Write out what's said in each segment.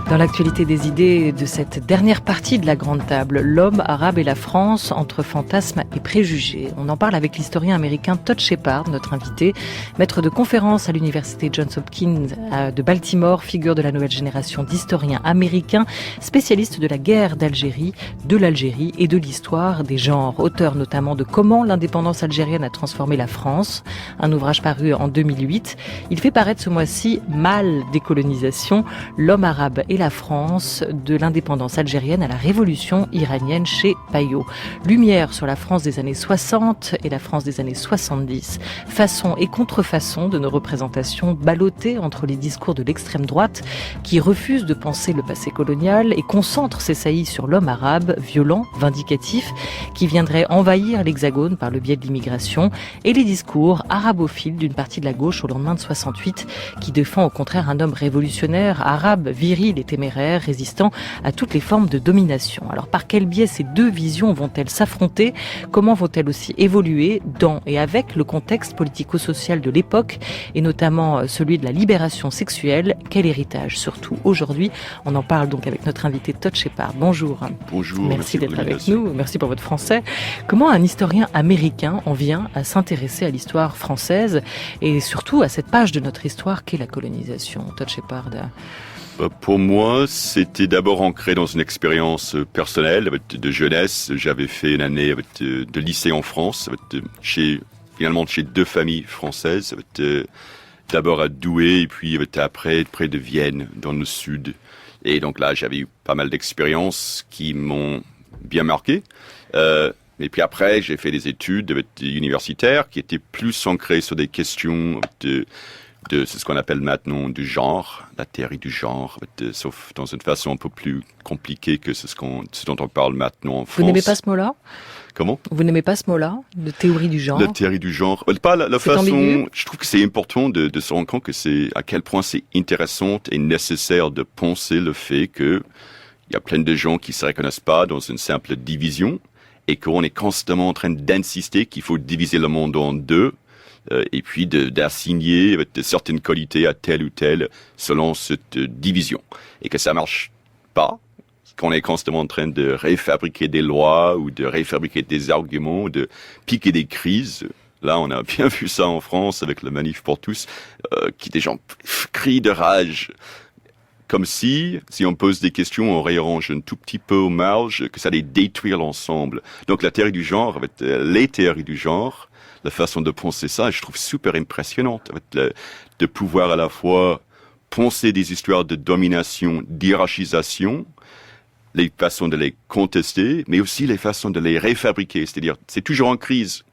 Dans l'actualité des idées de cette dernière partie de la Grande Table, l'homme arabe et la France, entre fantasmes et préjugés. On en parle avec l'historien américain Todd Shepard, notre invité, maître de conférence à l'université Johns Hopkins de Baltimore, figure de la nouvelle génération d'historiens américains, spécialiste de la guerre d'Algérie, de l'Algérie et de l'histoire des genres. Auteur notamment de Comment l'indépendance algérienne a transformé la France, un ouvrage paru en 2008. Il fait paraître ce mois-ci Mal décolonisation, l'homme arabe et la France, de l'indépendance algérienne à la révolution iranienne chez Payot. Lumière sur la France des années 60 et la France des années 70. Façon et contrefaçon de nos représentations ballottées entre les discours de l'extrême droite qui refusent de penser le passé colonial et concentrent ses saillies sur l'homme arabe, violent, vindicatif, qui viendrait envahir l'Hexagone par le biais de l'immigration, et les discours arabophiles d'une partie de la gauche au lendemain de 68 qui défend au contraire un homme révolutionnaire, arabe, viril et téméraire, résistant à toutes les formes de domination. Alors par quel biais ces deux visions vont-elles s'affronter ? Comment vont-elles aussi évoluer dans et avec le contexte politico-social de l'époque, et notamment celui de la libération sexuelle ? Quel héritage surtout aujourd'hui ? On en parle donc avec notre invité Todd Shepard. Bonjour. Bonjour. Merci d'être avec nous. Merci pour votre français. Comment un historien américain en vient à s'intéresser à l'histoire française et surtout à cette page de notre histoire qu'est la colonisation ? Todd Shepard. Pour moi, c'était d'abord ancré dans une expérience personnelle de jeunesse. J'avais fait une année de lycée en France, chez deux familles françaises. D'abord à Douai et puis après près de Vienne, dans le sud. Et donc là, j'avais eu pas mal d'expériences qui m'ont bien marqué. Et puis après, j'ai fait des études universitaires qui étaient plus ancrées sur des questions de c'est ce qu'on appelle maintenant du genre, la théorie du genre, sauf dans une façon un peu plus compliquée que ce dont on parle maintenant en France. Vous n'aimez pas ce mot-là ? Comment ? Vous n'aimez pas ce mot-là, de théorie du genre ? La théorie du genre. Pas la façon. Ambigu. Je trouve que c'est important de se rendre compte que à quel point c'est intéressant et nécessaire de penser le fait que il y a plein de gens qui se reconnaissent pas dans une simple division et qu'on est constamment en train d'insister qu'il faut diviser le monde en deux. Et puis d'assigner de certaines qualités à telle ou telle selon cette division. Et que ça marche pas, qu'on est constamment en train de réfabriquer des lois ou de réfabriquer des arguments, ou de piquer des crises. Là, on a bien vu ça en France avec le Manif pour tous, qui des gens crient de rage. Comme si on pose des questions, on réarrange un tout petit peu aux marges, que ça allait détruire l'ensemble. Donc la théorie du genre, les théories du genre, la façon de penser ça, je trouve super impressionnante, de pouvoir à la fois penser des histoires de domination, d'hierarchisation, les façons de les contester, mais aussi les façons de les réfabriquer. C'est-à-dire, c'est toujours en crise,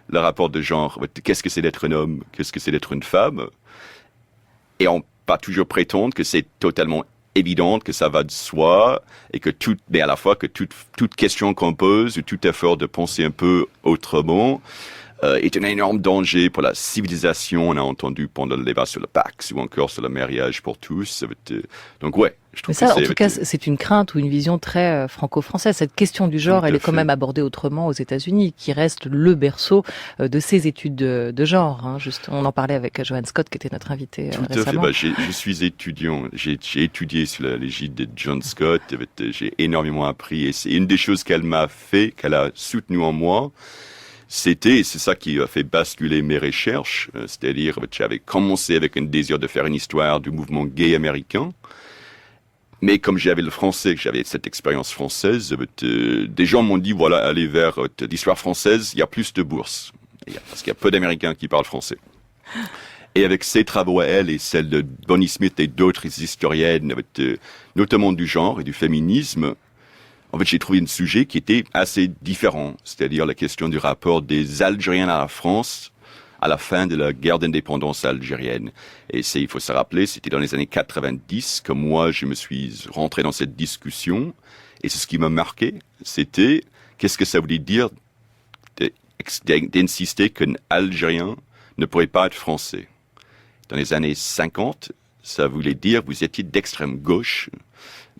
le rapport de genre. Qu'est-ce que c'est d'être un homme? Qu'est-ce que c'est d'être une femme? Et on pas toujours prétendre que c'est totalement évident, que ça va de soi, et que mais à la fois que toute question qu'on pose, ou tout effort de penser un peu autrement, est un énorme danger pour la civilisation. On a entendu pendant le débat sur le Pax ou encore sur le mariage pour tous. Donc ouais, je trouve mais ça, que en tout cas, c'est une crainte ou une vision très franco-française. Cette question du genre, elle est quand même abordée autrement aux États-Unis, qui reste le berceau de ces études de genre. Hein. Juste, on en parlait avec Joanne Scott, qui était notre invitée récemment. Tout à fait. Je suis étudiant. J'ai étudié sous l'égide de John Scott. J'ai énormément appris. Et c'est une des choses qu'elle a soutenu en moi. C'est ça qui a fait basculer mes recherches, c'est-à-dire j'avais commencé avec un désir de faire une histoire du mouvement gay américain, mais comme j'avais le français, j'avais cette expérience française, des gens m'ont dit voilà, allez vers l'histoire française, il y a plus de bourses, parce qu'il y a peu d'Américains qui parlent français. Et avec ses travaux à elle et celles de Bonnie Smith et d'autres historiennes, notamment du genre et du féminisme, en fait, j'ai trouvé un sujet qui était assez différent, c'est-à-dire la question du rapport des Algériens à la France à la fin de la guerre d'indépendance algérienne. Et il faut se rappeler, c'était dans les années 90 que moi, je me suis rentré dans cette discussion. Et c'est ce qui m'a marqué, c'était qu'est-ce que ça voulait dire d'insister qu'un Algérien ne pourrait pas être français. Dans les années 50, ça voulait dire vous étiez d'extrême gauche,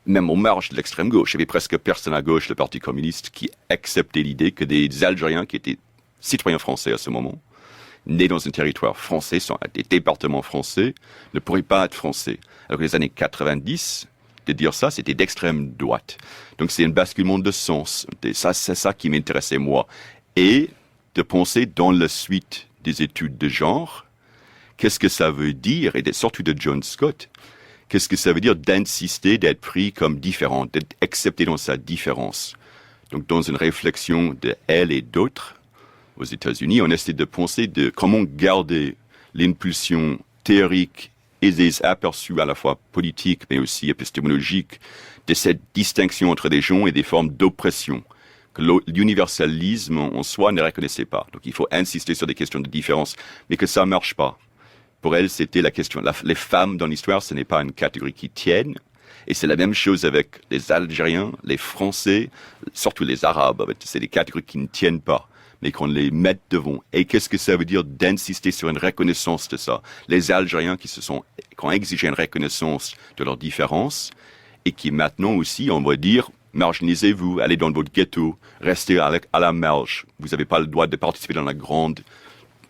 même aux marges de l'extrême gauche. Il y avait presque personne à gauche, le Parti communiste, qui acceptait l'idée que des Algériens qui étaient citoyens français à ce moment, nés dans un territoire français, des départements français, ne pourraient pas être français. Alors que les années 90, de dire ça, c'était d'extrême droite. Donc c'est un basculement de sens. Ça, c'est ça qui m'intéressait moi. Et de penser dans la suite des études de genre, qu'est-ce que ça veut dire, et surtout de John Scott, qu'est-ce que ça veut dire d'insister, d'être pris comme différent, d'être accepté dans sa différence. Donc dans une réflexion de elle et d'autres, aux États-Unis, on essaie de penser de comment garder l'impulsion théorique et des aperçus à la fois politiques, mais aussi épistémologiques, de cette distinction entre des gens et des formes d'oppression que l'universalisme en soi ne reconnaissait pas. Donc il faut insister sur des questions de différence, mais que ça marche pas. Pour elle, c'était la question. Les femmes dans l'histoire, ce n'est pas une catégorie qui tienne. Et c'est la même chose avec les Algériens, les Français, surtout les Arabes. C'est des catégories qui ne tiennent pas, mais qu'on les mette devant. Et qu'est-ce que ça veut dire d'insister sur une reconnaissance de ça? Les Algériens qui ont exigé une reconnaissance de leurs différences et qui maintenant aussi, on va dire, marginalisez-vous, allez dans votre ghetto, restez à la marge. Vous n'avez pas le droit de participer dans la grande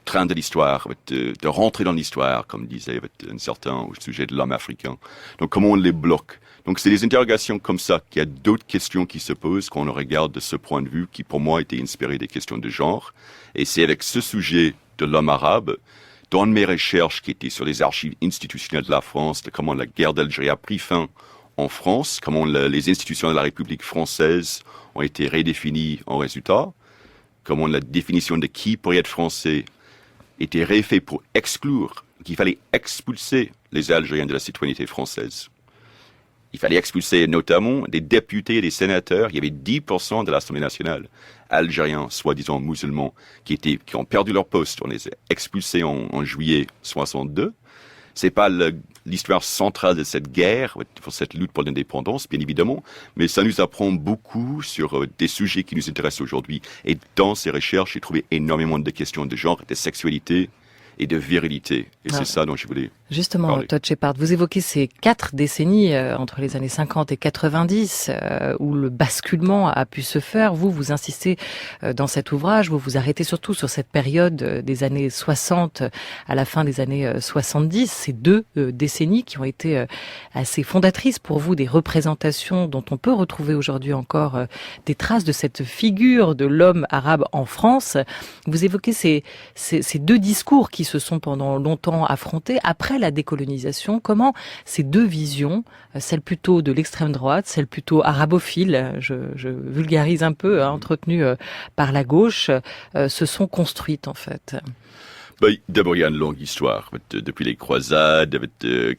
train de l'histoire, de rentrer dans l'histoire, comme disait un certain au sujet de l'homme africain. Donc comment on les bloque? Donc c'est des interrogations comme ça qu'il y a d'autres questions qui se posent quand on regarde de ce point de vue qui pour moi étaient inspirées des questions de genre. Et c'est avec ce sujet de l'homme arabe, dans mes recherches qui étaient sur les archives institutionnelles de la France, de comment la guerre d'Algérie a pris fin en France, comment les institutions de la République française ont été redéfinies en résultat, comment la définition de qui pourrait être français était réfait pour exclure, qu'il fallait expulser les Algériens de la citoyenneté française. Il fallait expulser notamment des députés et des sénateurs. Il y avait 10% de l'Assemblée nationale algériens, soi-disant musulmans, qui ont perdu leur poste. On les a expulsés en juillet 62. C'est pas l'histoire centrale de cette guerre, pour cette lutte pour l'indépendance, bien évidemment, mais ça nous apprend beaucoup sur des sujets qui nous intéressent aujourd'hui. Et dans ces recherches, j'ai trouvé énormément de questions de genre, de sexualité et de virilité. Et c'est ça dont je voulais justement, parler. Todd Shepard, vous évoquez ces 4 décennies entre les années 50 et 90 où le basculement a pu se faire. Vous insistez dans cet ouvrage, vous vous arrêtez surtout sur cette période des années 60 à la fin des années 70, ces 2 décennies qui ont été assez fondatrices pour vous, des représentations dont on peut retrouver aujourd'hui encore des traces de cette figure de l'homme arabe en France. Vous évoquez ces 2 discours qui se sont pendant longtemps affrontés après la décolonisation. Comment ces 2 visions, celle plutôt de l'extrême droite, celle plutôt arabophile, je vulgarise un peu, entretenue par la gauche, se sont construites en fait? D'abord, il y a une longue histoire, depuis les croisades,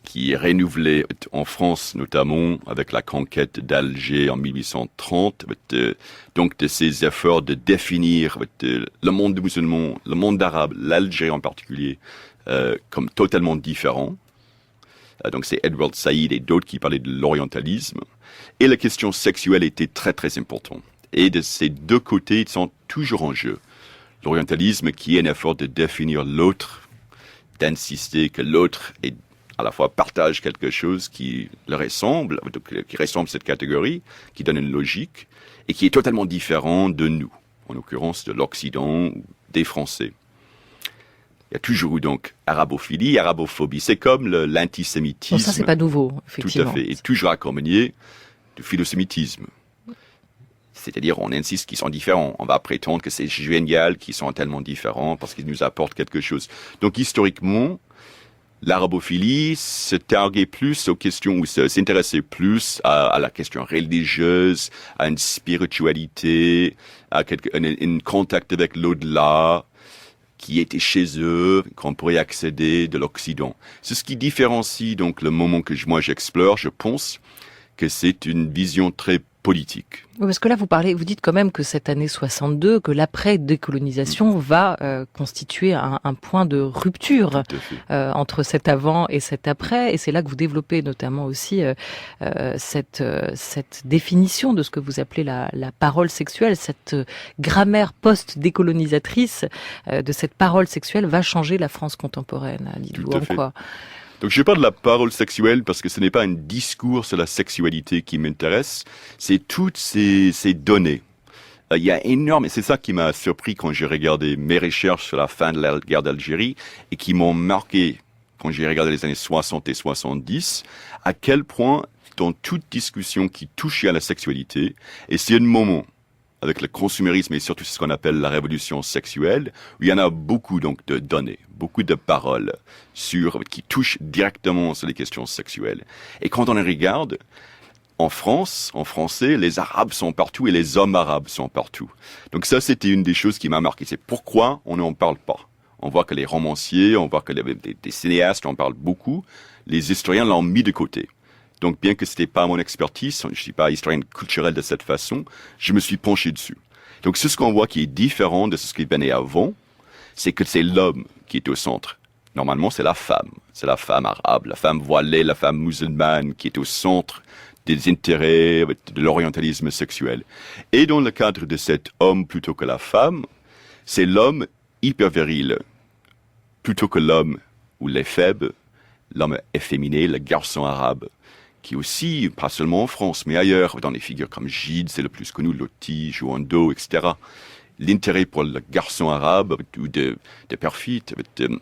qui est renouvelée en France, notamment avec la conquête d'Alger en 1830, donc de ces efforts de définir le monde musulman, le monde arabe, l'Algérie en particulier, comme totalement différent. Donc c'est Edward Said et d'autres qui parlaient de l'orientalisme. Et la question sexuelle était très très importante. Et de ces 2 côtés, ils sont toujours en jeu. L'orientalisme qui est un effort de définir l'autre, d'insister que l'autre est à la fois partage quelque chose qui le ressemble, qui ressemble à cette catégorie, qui donne une logique, et qui est totalement différent de nous, en l'occurrence de l'Occident ou des Français. Il y a toujours eu donc arabophilie, arabophobie. C'est comme l'antisémitisme. Bon, ça, c'est pas nouveau, effectivement. Tout à fait. Et toujours accompagné de philosémitisme. C'est-à-dire, on insiste qu'ils sont différents. On va prétendre que c'est génial qu'ils sont tellement différents parce qu'ils nous apportent quelque chose. Donc, historiquement, l'arabophilie se targuait plus aux questions ou s'intéressait plus à la question religieuse, à une spiritualité, à un contact avec l'au-delà qui était chez eux, qu'on pourrait accéder de l'Occident. C'est ce qui différencie donc le moment que moi j'explore. Je pense que c'est une vision très politique. Oui, parce que là, vous dites quand même que cette année 62, que l'après-décolonisation va constituer un point de rupture entre cet avant et cet après. Et c'est là que vous développez notamment aussi cette définition de ce que vous appelez la parole sexuelle, cette grammaire post-décolonisatrice de cette parole sexuelle va changer la France contemporaine. Dites-vous en quoi? Donc je parle de la parole sexuelle parce que ce n'est pas un discours sur la sexualité qui m'intéresse, c'est toutes ces données. Il y a énorme, et c'est ça qui m'a surpris quand j'ai regardé mes recherches sur la fin de la guerre d'Algérie et qui m'ont marqué quand j'ai regardé les années 60 et 70, à quel point dans toute discussion qui touchait à la sexualité. Et c'est un moment, avec le consumérisme et surtout ce qu'on appelle la révolution sexuelle, où il y en a beaucoup donc de données, beaucoup de paroles qui touchent directement sur les questions sexuelles. Et quand on les regarde, en France, en français, les Arabes sont partout et les hommes arabes sont partout. Donc ça, c'était une des choses qui m'a marqué. C'est pourquoi on n'en parle pas. On voit que les romanciers, on voit que des cinéastes en parlent beaucoup. Les historiens l'ont mis de côté. Donc, bien que c'était pas mon expertise, je suis pas historien culturel de cette façon, je me suis penché dessus. Donc, ce qu'on voit qui est différent de ce qui venait avant, c'est que c'est l'homme qui est au centre. Normalement, c'est la femme. C'est la femme arabe, la femme voilée, la femme musulmane qui est au centre des intérêts, de l'orientalisme sexuel. Et dans le cadre de cet homme plutôt que la femme, c'est l'homme hyper viril plutôt que l'homme ou l'éphèbe, l'homme efféminé, le garçon arabe, qui aussi, pas seulement en France, mais ailleurs, dans des figures comme Gide, c'est le plus connu, Loti, Jouando, etc. L'intérêt pour le garçon arabe, ou de Perfit, de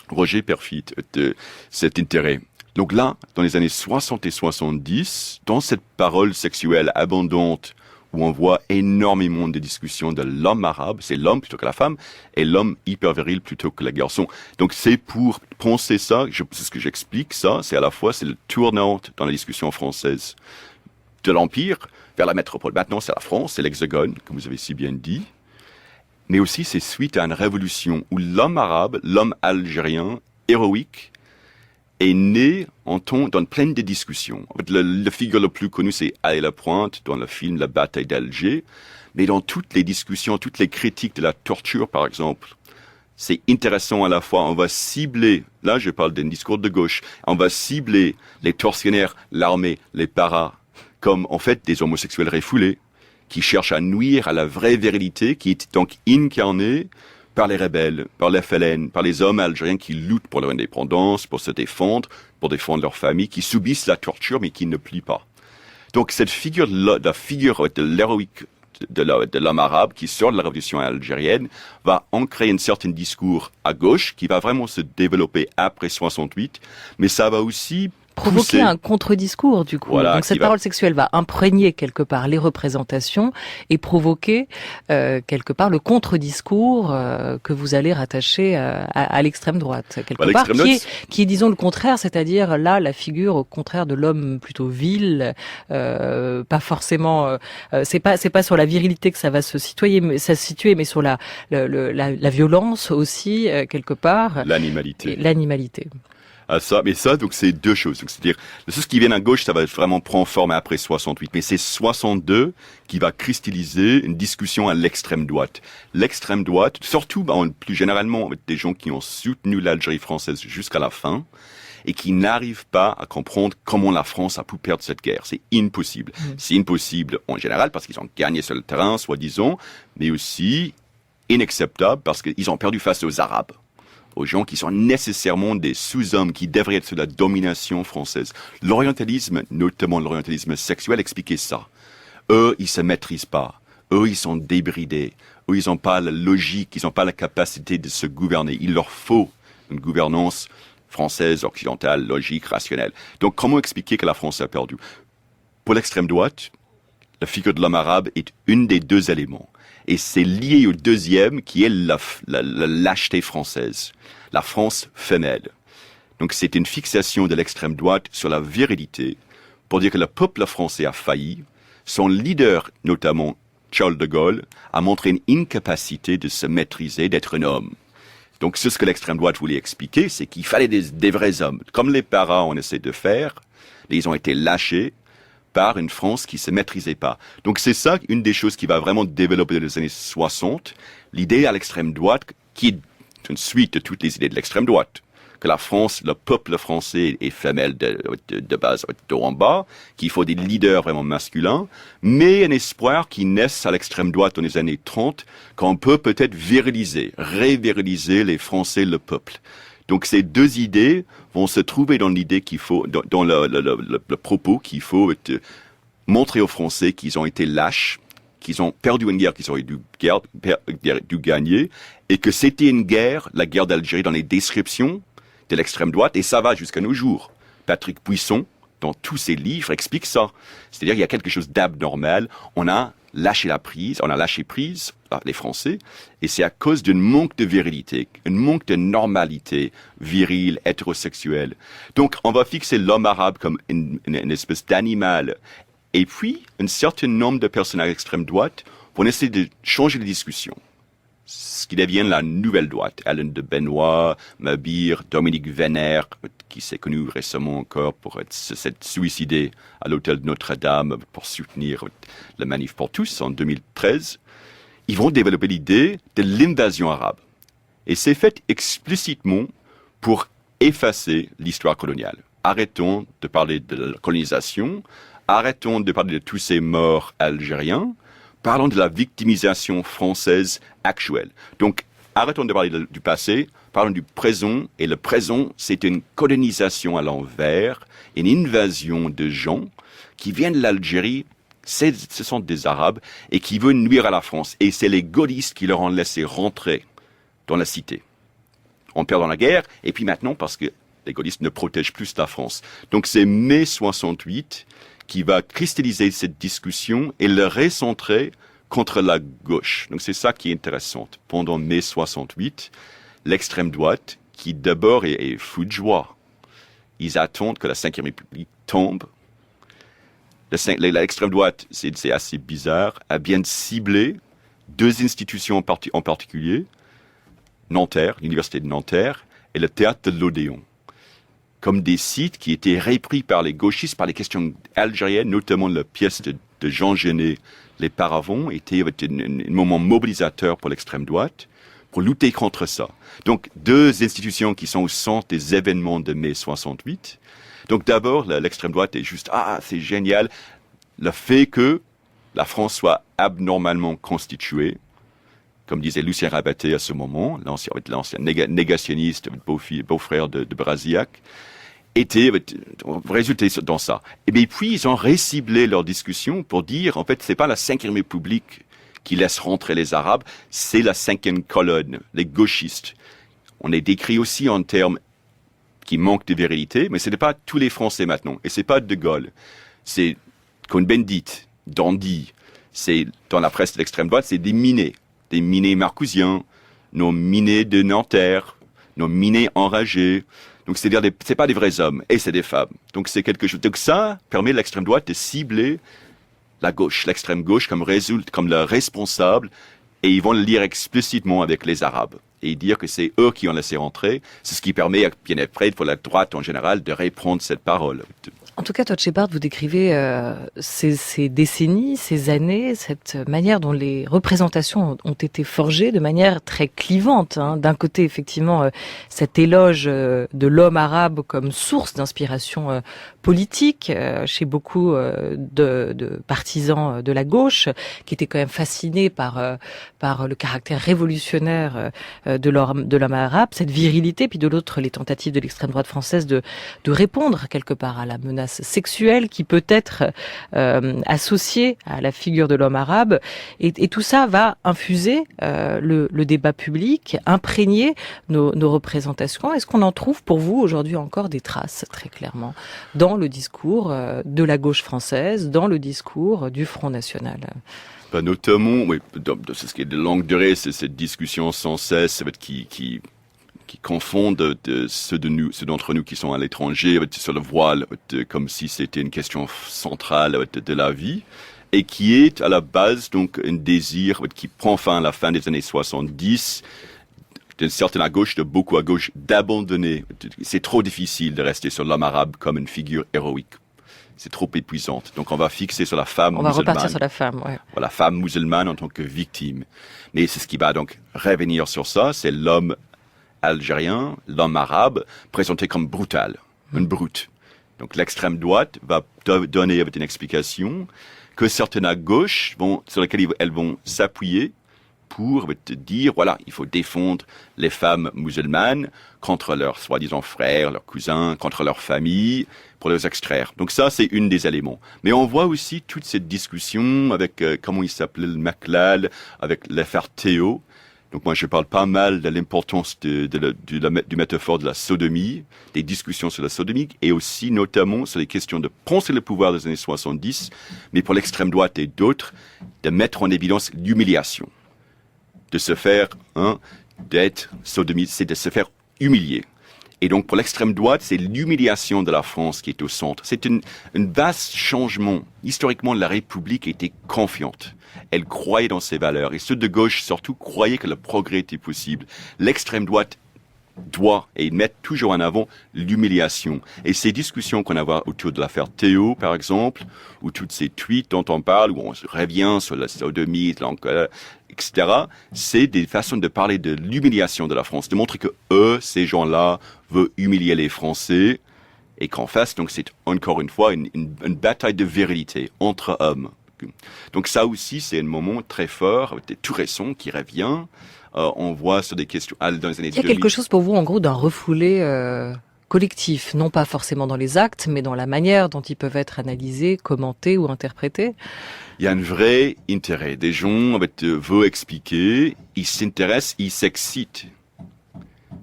Roger Perfit, de cet intérêt. Donc là, dans les années 60 et 70, dans cette parole sexuelle abondante, où on voit énormément de discussions de l'homme arabe, c'est l'homme plutôt que la femme, et l'homme hyper viril plutôt que le garçon. Donc c'est pour penser ça, c'est ce que j'explique, ça, c'est à la fois, c'est le tournant dans la discussion française de l'Empire vers la métropole. Maintenant, c'est la France, c'est l'Hexagone, comme vous avez si bien dit, mais aussi c'est suite à une révolution où l'homme arabe, l'homme algérien, héroïque, est né dans plein de discussions. En fait, le figure le plus connu, c'est Ali Lapointe, dans le film La bataille d'Alger. Mais dans toutes les discussions, toutes les critiques de la torture, par exemple, c'est intéressant à la fois. On va cibler, là je parle d'un discours de gauche, on va cibler les tortionnaires, l'armée, les paras, comme en fait des homosexuels refoulés, qui cherchent à nuire à la vraie virilité, qui est donc incarnée par les rebelles, par les FLN, par les hommes algériens qui luttent pour leur indépendance, pour se défendre, pour défendre leur famille, qui subissent la torture mais qui ne plient pas. Donc cette figure, la figure de l'héroïque de l'homme arabe qui sort de la révolution algérienne va ancrer un certain discours à gauche qui va vraiment se développer après 68, mais ça va aussi provoquer un contre-discours, du coup. Voilà, donc cette parole sexuelle va imprégner quelque part les représentations et provoquer quelque part le contre-discours que vous allez rattacher à l'extrême droite, quelque part, qui est, disons, le contraire, c'est-à-dire là, la figure au contraire de l'homme plutôt vil, pas forcément, c'est pas sur la virilité que ça va se situer, mais sur la violence aussi, quelque part. L'animalité. Donc c'est deux choses. Donc, c'est-à-dire, ce qui vient à gauche, ça va vraiment prendre forme après 68. Mais c'est 62 qui va cristalliser une discussion à l'extrême droite. L'extrême droite, surtout, plus généralement, avec des gens qui ont soutenu l'Algérie française jusqu'à la fin, et qui n'arrivent pas à comprendre comment la France a pu perdre cette guerre. C'est impossible. C'est impossible en général parce qu'ils ont gagné sur le terrain, soi-disant, mais aussi inacceptable parce qu'ils ont perdu face aux Arabes, aux gens qui sont nécessairement des sous-hommes qui devraient être sous la domination française. L'orientalisme, notamment l'orientalisme sexuel, expliquait ça. Eux, ils se maîtrisent pas. Eux, ils sont débridés. Eux, ils n'ont pas la logique, ils n'ont pas la capacité de se gouverner. Il leur faut une gouvernance française, occidentale, logique, rationnelle. Donc, comment expliquer que la France a perdu? Pour l'extrême droite, la figure de l'homme arabe est une des deux éléments. Et c'est lié au deuxième, qui est la lâcheté française, la France femelle. Donc c'est une fixation de l'extrême droite sur la virilité, pour dire que le peuple français a failli. Son leader, notamment Charles de Gaulle, a montré une incapacité de se maîtriser, d'être un homme. Donc ce que l'extrême droite voulait expliquer, c'est qu'il fallait des vrais hommes. Comme les paras on essaie de faire, ils ont été lâchés par une France qui se maîtrisait pas. Donc c'est ça, une des choses qui va vraiment développer dans les années 60, l'idée à l'extrême droite, qui est une suite de toutes les idées de l'extrême droite, que la France, le peuple français est femelle de base, de haut en bas, qu'il faut des leaders vraiment masculins, mais un espoir qui naisse à l'extrême droite dans les années 30, qu'on peut peut-être viriliser, réviriliser les Français, le peuple. Donc ces deux idées vont se trouver dans l'idée qu'il faut, dans le propos qu'il faut montrer aux Français qu'ils ont été lâches, qu'ils ont perdu une guerre qu'ils auraient dû gagner, et que c'était une guerre, la guerre d'Algérie, dans les descriptions de l'extrême droite, et ça va jusqu'à nos jours. Patrick Buisson, dans tous ses livres, explique ça. C'est-à-dire qu'il y a quelque chose d'abnormal. On a lâché prise, les Français, et c'est à cause d'un manque de virilité, un manque de normalité virile, hétérosexuelle. Donc, on va fixer l'homme arabe comme une espèce d'animal. Et puis, un certain nombre de personnes à l'extrême droite vont essayer de changer les discussions. Ce qui devient la nouvelle droite. Alain de Benoît, Mabir, Dominique Vénère, qui s'est connu récemment encore pour s'être suicidé à l'hôtel de Notre-Dame pour soutenir la manif pour tous en 2013. Ils vont développer l'idée de l'invasion arabe. Et c'est fait explicitement pour effacer l'histoire coloniale. Arrêtons de parler de la colonisation, arrêtons de parler de tous ces morts algériens, parlons de la victimisation française actuelle. Donc, arrêtons de parler du passé, parlons du présent. Et le présent, c'est une colonisation à l'envers, une invasion de gens qui viennent de l'Algérie, ce sont des Arabes, et qui veulent nuire à la France. Et c'est les gaullistes qui leur ont laissé rentrer dans la cité. En perdant la guerre, et puis maintenant, parce que les gaullistes ne protègent plus la France. Donc, c'est mai 68 qui va cristalliser cette discussion et le recentrer contre la gauche. Donc c'est ça qui est intéressant. Pendant mai 68, l'extrême droite, qui d'abord est fou de joie, ils attendent que la Ve République tombe. L'extrême droite, c'est assez bizarre, a bien ciblé deux institutions en particulier, Nanterre, l'université de Nanterre, et le théâtre de l'Odéon, comme des sites qui étaient repris par les gauchistes, par les questions algériennes, notamment la pièce de Jean Genet, Les Paravents, était un moment mobilisateur pour l'extrême droite, pour lutter contre ça. Donc, deux institutions qui sont au centre des événements de mai 68. Donc, d'abord, l'extrême droite est juste, c'est génial, le fait que la France soit abnormalement constituée, comme disait Lucien Rabaté à ce moment, l'ancien négationniste, beau-frère de Brasillac, résulté dans ça. Et bien puis, ils ont reciblé leur discussion pour dire, en fait, c'est pas la Ve République qui laisse rentrer les Arabes, c'est la cinquième colonne, les gauchistes. On est décrit aussi en termes qui manquent de virilité, mais ce n'est pas tous les Français maintenant. Et c'est pas De Gaulle. C'est Cohn-Bendit, Dandy. C'est, dans la presse de l'extrême droite, c'est des minés marcousiens, nos minés de Nanterre, nos minés enragés. Donc, c'est-à-dire, c'est pas des vrais hommes, et c'est des femmes. Donc, c'est quelque chose. Donc, ça permet à l'extrême droite de cibler la gauche, l'extrême gauche, comme le responsable, et ils vont le lire explicitement avec les Arabes. Et dire que c'est eux qui ont laissé rentrer. C'est ce qui permet, bien après, pour la droite en général, de reprendre cette parole. En tout cas, Todd Shepard, vous décrivez ces décennies, ces années, cette manière dont les représentations ont été forgées de manière très clivante. D'un côté, effectivement, cet éloge de l'homme arabe comme source d'inspiration politique chez beaucoup de partisans de la gauche, qui étaient quand même fascinés par le caractère révolutionnaire de l'homme arabe, cette virilité, puis de l'autre, les tentatives de l'extrême droite française de répondre quelque part à la menace sexuelle qui peut être associée à la figure de l'homme arabe. Et tout ça va infuser le débat public, imprégner nos représentations. Est-ce qu'on en trouve pour vous aujourd'hui encore des traces, très clairement, dans le discours de la gauche française, dans le discours du Front National ? Notamment, oui, c'est ce qui est de longue durée, c'est cette discussion sans cesse qui confondent ceux d'entre nous qui sont à l'étranger sur le voile, comme si c'était une question centrale de la vie, et qui est à la base donc un désir qui prend fin à la fin des années 70, d'une certaine à gauche, de beaucoup à gauche, d'abandonner. C'est trop difficile de rester sur l'homme arabe comme une figure héroïque. C'est trop épuisante. Donc on va fixer sur la femme musulmane. On va repartir sur la femme, ouais. Voilà, femme musulmane en tant que victime. Mais c'est ce qui va donc revenir sur ça, c'est l'homme algérien, l'homme arabe, présenté comme brutal, une brute. Donc l'extrême droite va donner une explication que certaines à gauche sur lesquelles elles vont s'appuyer pour dire, voilà, il faut défendre les femmes musulmanes contre leurs soi-disant frères, leurs cousins, contre leur famille, pour les extraire. Donc ça, c'est une des éléments. Mais on voit aussi toute cette discussion avec, comment il s'appelait, le Maclal, avec l'affaire Théo, Donc moi, je parle pas mal de l'importance du métaphore de la sodomie, des discussions sur la sodomie, et aussi notamment sur les questions de penser le pouvoir des années 70, mais pour l'extrême droite et d'autres, de mettre en évidence l'humiliation. De se faire, d'être sodomie, c'est de se faire humilier. Et donc, pour l'extrême droite, c'est l'humiliation de la France qui est au centre. C'est un vaste changement. Historiquement, la République était confiante. Elle croyait dans ses valeurs. Et ceux de gauche, surtout, croyaient que le progrès était possible. L'extrême droite doit et mettre toujours en avant l'humiliation. Et ces discussions qu'on a autour de l'affaire Théo, par exemple, ou toutes ces tweets dont on parle, où on revient sur la sodomie, etc., c'est des façons de parler de l'humiliation de la France, de montrer que ces gens-là, veulent humilier les Français, et qu'en face, donc c'est encore une fois une bataille de virilité entre hommes. Donc ça aussi, c'est un moment très fort, tout récent, qui revient. On voit sur des questions dans les années 2000. Il y a quelque chose pour vous, en gros, d'un refoulé collectif, non pas forcément dans les actes, mais dans la manière dont ils peuvent être analysés, commentés ou interprétés. Il y a un vrai intérêt. Des gens veulent expliquer, ils s'intéressent, ils s'excitent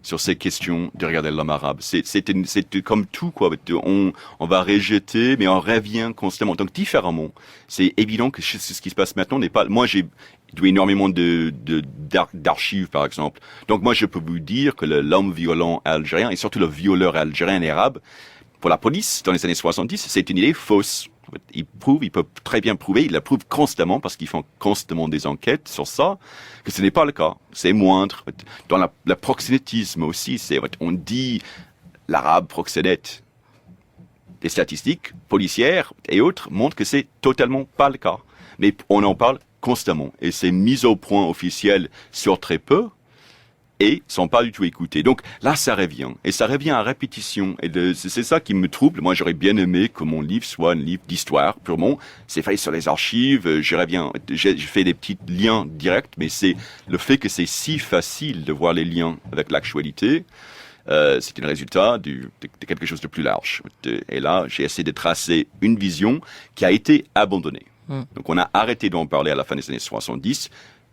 sur ces questions de regarder l'homme arabe. C'est comme tout, quoi. On va rejeter, mais on revient constamment. Donc, différemment. C'est évident que ce qui se passe maintenant n'est pas... Moi, j'ai énormément d'archives, par exemple. Donc, moi, je peux vous dire que l'homme violent algérien, et surtout le violeur algérien arabe, pour la police, dans les années 70, c'est une idée fausse. Ils peuvent très bien prouver, ils la prouvent constamment parce qu'ils font constamment des enquêtes sur ça, que ce n'est pas le cas. C'est moindre. Dans le proxénétisme aussi, on dit l'arabe proxénète. Les statistiques policières et autres montrent que c'est totalement pas le cas. Mais on en parle constamment. Et c'est mis au point officiel sur très peu et sont pas du tout écoutés. Donc là, ça revient. Et ça revient à répétition. Et c'est ça qui me trouble. Moi, j'aurais bien aimé que mon livre soit un livre d'histoire, purement. C'est fait sur les archives. Je fais des petits liens directs, mais c'est le fait que c'est si facile de voir les liens avec l'actualité. C'est un résultat de quelque chose de plus large. Et là, j'ai essayé de tracer une vision qui a été abandonnée. Donc on a arrêté d'en parler à la fin des années 70.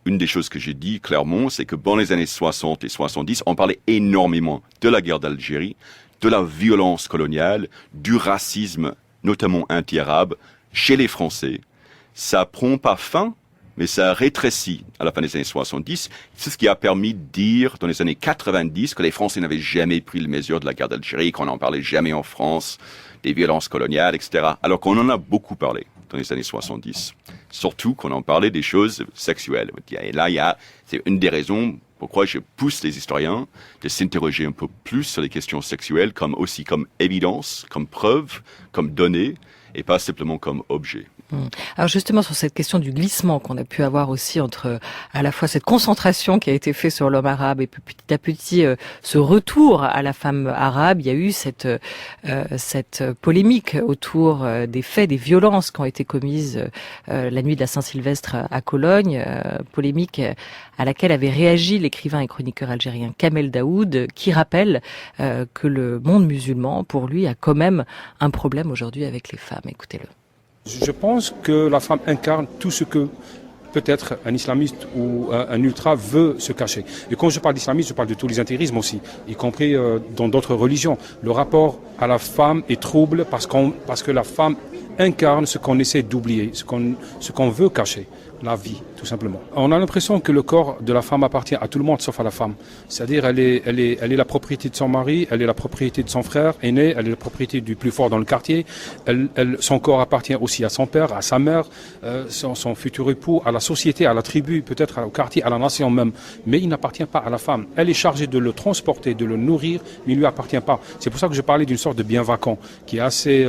Une des choses que j'ai dit clairement, c'est que dans les années 60 et 70, on parlait énormément de la guerre d'Algérie, de la violence coloniale, du racisme, notamment anti-arabe, chez les Français. Ça prend pas fin, mais ça rétrécit à la fin des années 70. C'est ce qui a permis de dire, dans les années 90, que les Français n'avaient jamais pris les mesures de la guerre d'Algérie, qu'on n'en parlait jamais en France, des violences coloniales, etc. Alors qu'on en a beaucoup parlé dans les années 70. Surtout qu'on en parlait des choses sexuelles. Et là, c'est une des raisons pourquoi je pousse les historiens de s'interroger un peu plus sur les questions sexuelles, comme évidence, comme preuve, comme donnée, et pas simplement comme objet. Alors justement, sur cette question du glissement qu'on a pu avoir aussi entre à la fois cette concentration qui a été faite sur l'homme arabe et petit à petit ce retour à la femme arabe, il y a eu cette polémique autour des faits, des violences qui ont été commises la nuit de la Saint-Sylvestre à Cologne, polémique à laquelle avait réagi l'écrivain et chroniqueur algérien Kamel Daoud, qui rappelle que le monde musulman, pour lui, a quand même un problème aujourd'hui avec les femmes. Écoutez-le. Je pense que la femme incarne tout ce que peut-être un islamiste ou un ultra veut se cacher. Et quand je parle d'islamiste, je parle de tous les intégrismes aussi, y compris dans d'autres religions. Le rapport à la femme est trouble parce que la femme incarne ce qu'on essaie d'oublier, ce qu'on veut cacher, la vie, tout simplement. On a l'impression que le corps de la femme appartient à tout le monde sauf à la femme. C'est-à-dire elle est la propriété de son mari, elle est la propriété de son frère aîné, elle est la propriété du plus fort dans le quartier. Son corps appartient aussi à son père, à sa mère, son futur époux, à la société, à la tribu, peut-être au quartier, à la nation même. Mais il n'appartient pas à la femme. Elle est chargée de le transporter, de le nourrir, mais il ne lui appartient pas. C'est pour ça que je parlais d'une sorte de bien vacant qui est assez...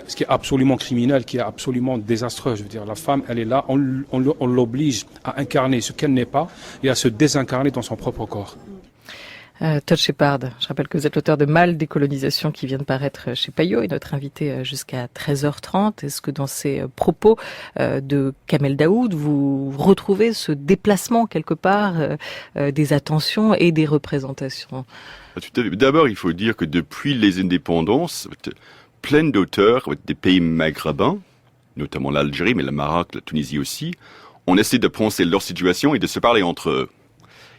ce qui est absolument criminel, qui est absolument désastreux. Je veux dire, la femme, elle est là, on l'oblige à incarner ce qu'elle n'est pas et à se désincarner dans son propre corps. Todd Shepard, je rappelle que vous êtes l'auteur de Mal décolonisation qui vient de paraître chez Payot et notre invité jusqu'à 13h30. Est-ce que dans ces propos de Kamel Daoud, vous retrouvez ce déplacement quelque part des attentions et des représentations? D'abord, il faut dire que depuis les indépendances, plein d'auteurs des pays maghrébins, notamment l'Algérie, mais le Maroc, la Tunisie aussi, on essaie de penser leur situation et de se parler entre eux.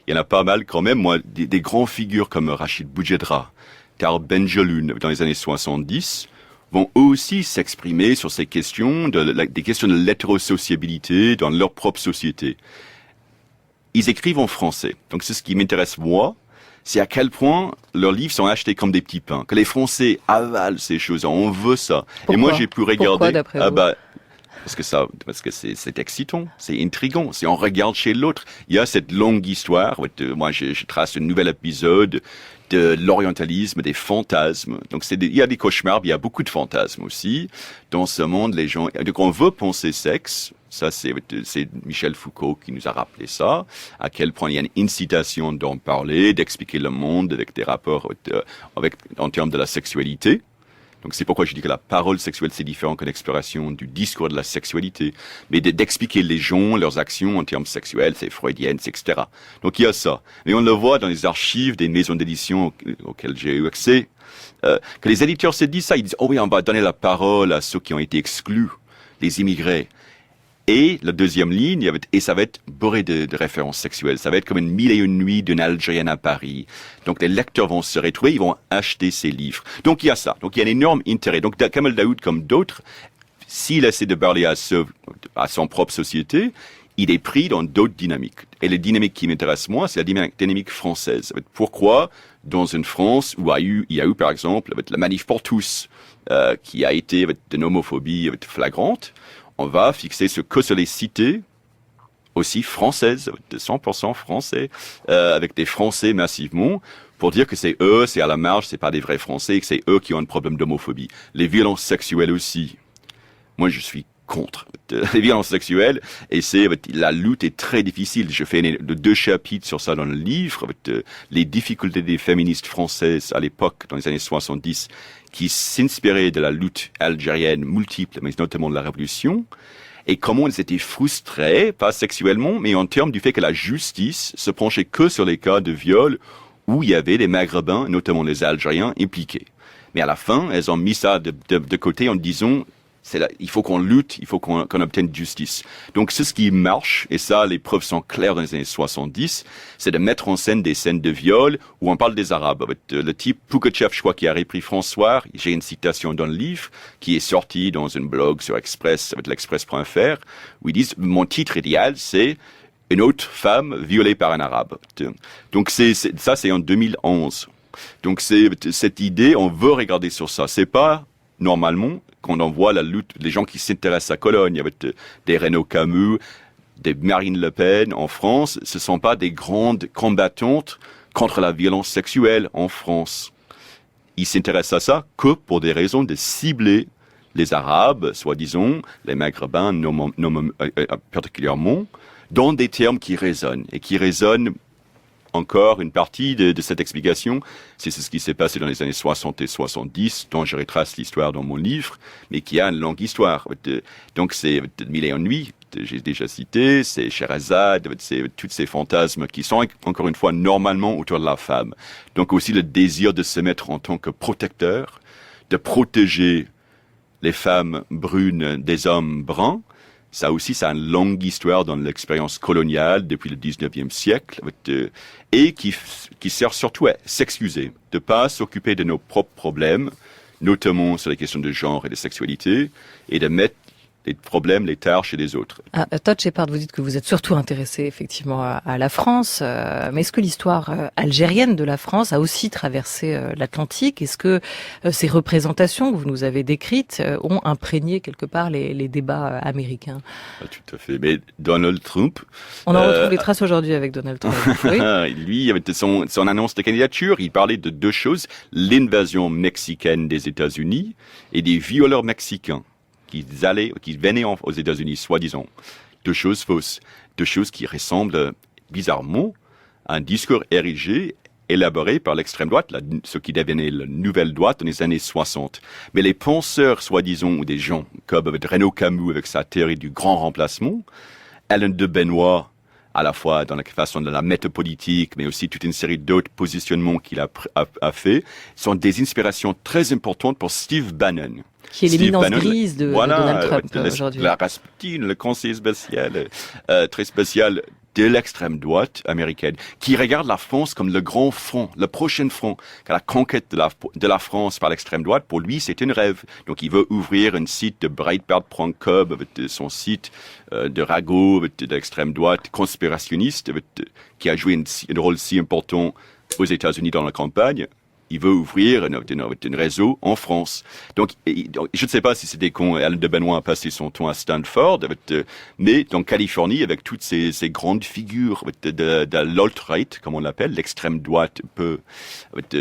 il y en a pas mal quand même. Moi, des grandes figures comme Rachid Boujedra, Tal Ben-Jelloun dans les années 70 vont aussi s'exprimer sur ces questions, des questions de l'hétérosociabilité dans leur propre société. Ils écrivent en français. Donc c'est ce qui m'intéresse moi, c'est à quel point leurs livres sont achetés comme des petits pains, que les Français avalent ces choses, on veut ça. Pourquoi? Et moi j'ai pu regarder. Pourquoi, d'après vous? Parce que c'est excitant, c'est intriguant. Si on regarde chez l'autre, il y a cette longue histoire. Moi, je trace un nouvel épisode de l'orientalisme, des fantasmes. Donc, il y a des cauchemars, mais il y a beaucoup de fantasmes aussi. Dans ce monde, les gens, donc on veut penser sexe. Ça, c'est Michel Foucault qui nous a rappelé ça. À quel point il y a une incitation d'en parler, d'expliquer le monde avec des rapports en termes de la sexualité. Donc c'est pourquoi je dis que la parole sexuelle, c'est différent que l'exploration du discours de la sexualité. Mais d'expliquer les gens, leurs actions en termes sexuels, c'est freudienne, etc. Donc il y a ça. Mais on le voit dans les archives des maisons d'édition auxquelles j'ai eu accès, que les éditeurs se disent ça. Ils disent, oh oui, on va donner la parole à ceux qui ont été exclus, les immigrés. Et la deuxième ligne, et ça va être bourré de références sexuelles. Ça va être comme une 1001 nuits d'une Algérienne à Paris. Donc les lecteurs vont se retrouver, ils vont acheter ces livres. Donc il y a ça. Donc il y a un énorme intérêt. Donc Kamel Daoud, comme d'autres, s'il essaie de parler à son propre société, il est pris dans d'autres dynamiques. Et la dynamique qui m'intéresse moi, c'est la dynamique française. Pourquoi, dans une France où il y a eu par exemple la manif pour tous, qui a été d'une homophobie flagrante, on va fixer ce que sur les cités aussi françaises, de 100% français, avec des Français massivement, pour dire que c'est eux, c'est à la marge, c'est pas des vrais Français, et que c'est eux qui ont un problème d'homophobie. Les violences sexuelles aussi. Moi, je suis contre les violences sexuelles, et la lutte est très difficile. Je fais 2 chapitres sur ça dans le livre, les difficultés des féministes françaises à l'époque, dans les années 70, qui s'inspiraient de la lutte algérienne multiple, mais notamment de la Révolution, et comment elles étaient frustrées, pas sexuellement, mais en termes du fait que la justice se penchait que sur les cas de viol où il y avait des Maghrébins, notamment les Algériens, impliqués. Mais à la fin, elles ont mis ça de côté en disant il faut qu'on lutte, il faut qu'on obtienne justice. Donc c'est ce qui marche, et ça, les preuves sont claires dans les années 70, c'est de mettre en scène des scènes de viol où on parle des Arabes. Le type Pougatchev, je crois, qui a repris François, j'ai une citation dans le livre, qui est sortie dans un blog sur Express, avec l'express.fr, où ils disent, mon titre idéal, c'est une autre femme violée par un Arabe. Donc ça, c'est en 2011. Donc c'est cette idée, on veut regarder sur ça. C'est pas, normalement, quand on voit la lutte, les gens qui s'intéressent à Cologne, avec des Renaud Camus, des Marine Le Pen en France, ce ne sont pas des grandes combattantes contre la violence sexuelle en France. Ils s'intéressent à ça que pour des raisons de cibler les Arabes, soi-disant, les Maghrébins particulièrement, dans des termes qui résonnent, et qui résonnent. Encore une partie de cette explication, c'est ce qui s'est passé dans les années 60 et 70, dont je retrace l'histoire dans mon livre, mais qui a une longue histoire. Donc c'est 1001 nuits, j'ai déjà cité, c'est Sherazade, c'est tous ces fantasmes qui sont, encore une fois, normalement autour de la femme. Donc aussi le désir de se mettre en tant que protecteur, de protéger les femmes brunes des hommes bruns. Ça aussi, ça a une longue histoire dans l'expérience coloniale depuis le 19e siècle, et qui sert surtout à s'excuser, de pas s'occuper de nos propres problèmes, notamment sur les questions de genre et de sexualité, et de mettre les problèmes, les tâches chez les autres. Todd Shepard, vous dites que vous êtes surtout intéressé effectivement à la France, mais est-ce que l'histoire algérienne de la France a aussi traversé l'Atlantique? Est-ce que ces représentations que vous nous avez décrites ont imprégné quelque part les débats américains? Tout à fait. Mais Donald Trump... On en retrouve les traces aujourd'hui avec Donald Trump. Oui. Lui, avec son annonce de candidature, il parlait de 2 choses, l'invasion mexicaine des États-Unis et des violeurs mexicains qui venaient aux États-Unis, soi-disant. 2 choses fausses. 2 choses qui ressemblent bizarrement à un discours érigé, élaboré par l'extrême droite, ce qui devenait la nouvelle droite dans les années 60. Mais les penseurs, soi-disant, ou des gens comme Renaud Camus avec sa théorie du grand remplacement, Alain de Benoît, à la fois dans la façon de la métapolitique, mais aussi toute une série d'autres positionnements qu'il a fait, sont des inspirations très importantes pour Steve Bannon. Qui est l'éminence grise de Donald Trump aujourd'hui. La Rasputin, le conseiller spécial, très spécial de l'extrême droite américaine, qui regarde la France comme le grand front, le prochain front. Car la conquête de la France par l'extrême droite, pour lui, c'est un rêve. Donc, il veut ouvrir un site de Breitbart.com, avec son site de ragot, de l'extrême droite conspirationniste, qui a joué un rôle si important aux États-Unis dans la campagne. Il veut ouvrir un réseau en France. Donc, je ne sais pas si c'était quand Alain de Benoît a passé son temps à Stanford, mais en Californie, avec toutes ces grandes figures de l'alt-right, comme on l'appelle, l'extrême droite un peu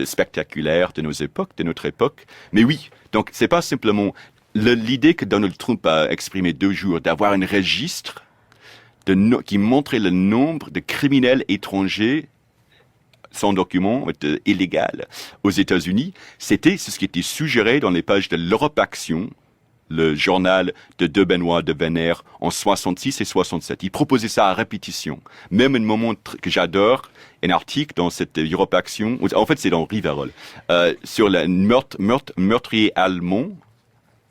spectaculaire de notre époque. Mais oui, donc c'est pas simplement l'idée que Donald Trump a exprimée 2 jours, d'avoir un registre qui montrait le nombre de criminels étrangers sans document illégal aux États-Unis, c'est ce qui était suggéré dans les pages de l'Europe Action, le journal de Benoît de Venner en 66 et 67. Il proposait ça à répétition. Même un moment que j'adore, un article dans cette Europe Action, en fait c'est dans Rivarol, sur le meurtrier allemand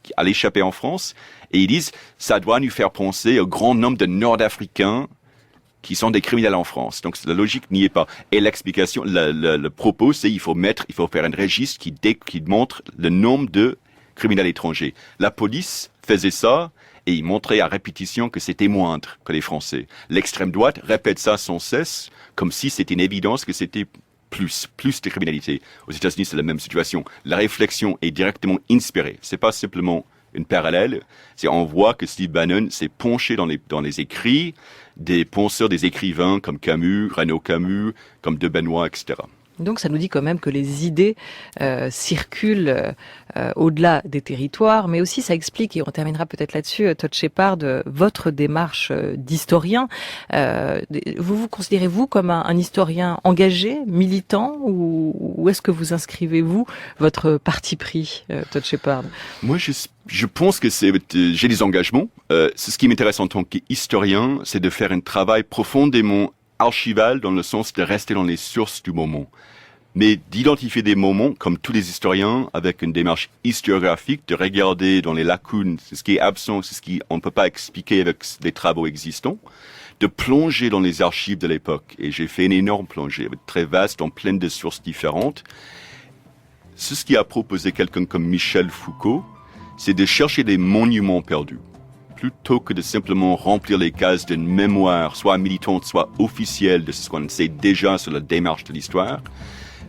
qui allait échapper en France, et ils disent ça doit nous faire penser au grand nombre de Nord-Africains qui sont des criminels en France. Donc la logique n'y est pas. Et l'explication, le propos, c'est il faut faire un registre qui montre le nombre de criminels étrangers. La police faisait ça et il montrait à répétition que c'était moindre que les Français. L'extrême droite répète ça sans cesse, comme si c'était une évidence que c'était plus de criminalité. Aux États-Unis, c'est la même situation. La réflexion est directement inspirée. C'est pas simplement une parallèle. On voit que Steve Bannon s'est penché dans les écrits des penseurs, des écrivains comme Camus, Renaud Camus, comme de Benoît, etc. Donc ça nous dit quand même que les idées circulent au-delà des territoires, mais aussi ça explique, et on terminera peut-être là-dessus, Todd Shepard, votre démarche d'historien. Vous considérez-vous comme un historien engagé, militant, ou est-ce que vous inscrivez-vous votre parti pris, Todd Shepard? Moi, je pense que j'ai des engagements. Ce qui m'intéresse en tant qu'historien, c'est de faire un travail profondément archival dans le sens de rester dans les sources du moment. Mais d'identifier des moments, comme tous les historiens, avec une démarche historiographique, de regarder dans les lacunes, c'est ce qui est absent, c'est ce qu'on ne peut pas expliquer avec des travaux existants, de plonger dans les archives de l'époque. Et j'ai fait une énorme plongée, très vaste, en pleine de sources différentes. Ce qui a proposé quelqu'un comme Michel Foucault, c'est de chercher des monuments perdus, plutôt que de simplement remplir les cases d'une mémoire, soit militante, soit officielle, de ce qu'on sait déjà sur la démarche de l'histoire.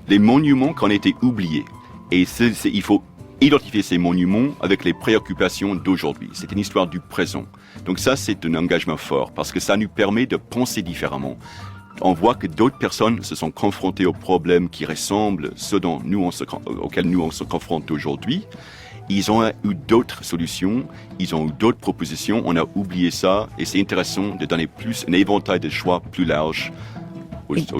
Les monuments qui ont été oubliés. Et il faut identifier ces monuments avec les préoccupations d'aujourd'hui. C'est une histoire du présent. Donc ça, c'est un engagement fort, parce que ça nous permet de penser différemment. On voit que d'autres personnes se sont confrontées aux problèmes qui ressemblent à ceux auxquels nous on se confronte aujourd'hui. Ils ont eu d'autres solutions, ils ont eu d'autres propositions, on a oublié ça, et c'est intéressant de donner un éventail de choix plus large.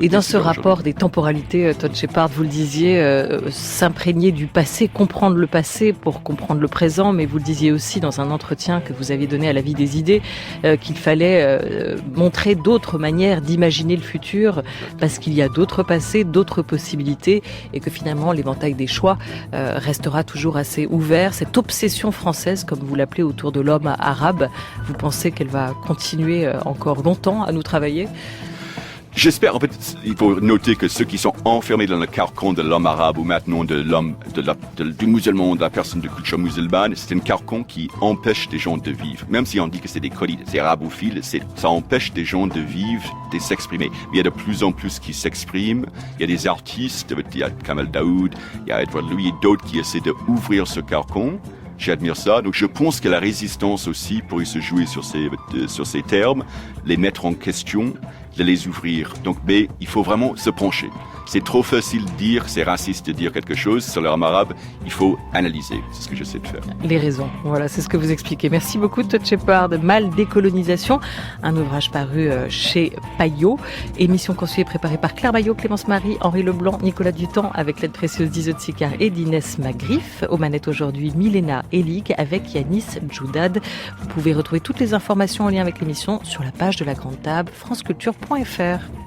Et dans ce rapport des temporalités, Todd Shepard, vous le disiez, s'imprégner du passé, comprendre le passé pour comprendre le présent, mais vous le disiez aussi dans un entretien que vous aviez donné à la Vie des idées, qu'il fallait montrer d'autres manières d'imaginer le futur, parce qu'il y a d'autres passés, d'autres possibilités, et que finalement l'éventail des choix restera toujours assez ouvert. Cette obsession française, comme vous l'appelez, autour de l'homme arabe, vous pensez qu'elle va continuer encore longtemps à nous travailler ? J'espère, en fait, il faut noter que ceux qui sont enfermés dans le carcan de l'homme arabe ou maintenant du musulman, de la personne de culture musulmane, c'est un carcan qui empêche des gens de vivre. Même si on dit que c'est des arabophiles, ça empêche des gens de vivre, de s'exprimer. Il y a de plus en plus qui s'expriment. Il y a des artistes, il y a Kamel Daoud, il y a Edward Louis et d'autres qui essaient d'ouvrir ce carcan. J'admire ça. Donc je pense que la résistance aussi pourrait se jouer sur ces termes, les mettre en question, de les ouvrir. Donc, mais il faut vraiment se pencher. C'est trop facile de dire, c'est raciste de dire quelque chose sur l'homme arabe. Il faut analyser. C'est ce que j'essaie de faire. Les raisons. Voilà, c'est ce que vous expliquez. Merci beaucoup, Todd Shepard. Mal décolonisation, un ouvrage paru chez Payot. Émission conçue et préparée par Claire Bayot, Clémence Marie, Henri Leblanc, Nicolas Dutemps, avec l'aide précieuse d'Iseut Sicard et d'Inès Magrif. Aux manettes aujourd'hui, Milena Elik avec Yanis Djoudad. Vous pouvez retrouver toutes les informations en lien avec l'émission sur la page de la Grande Table, franceculture.fr.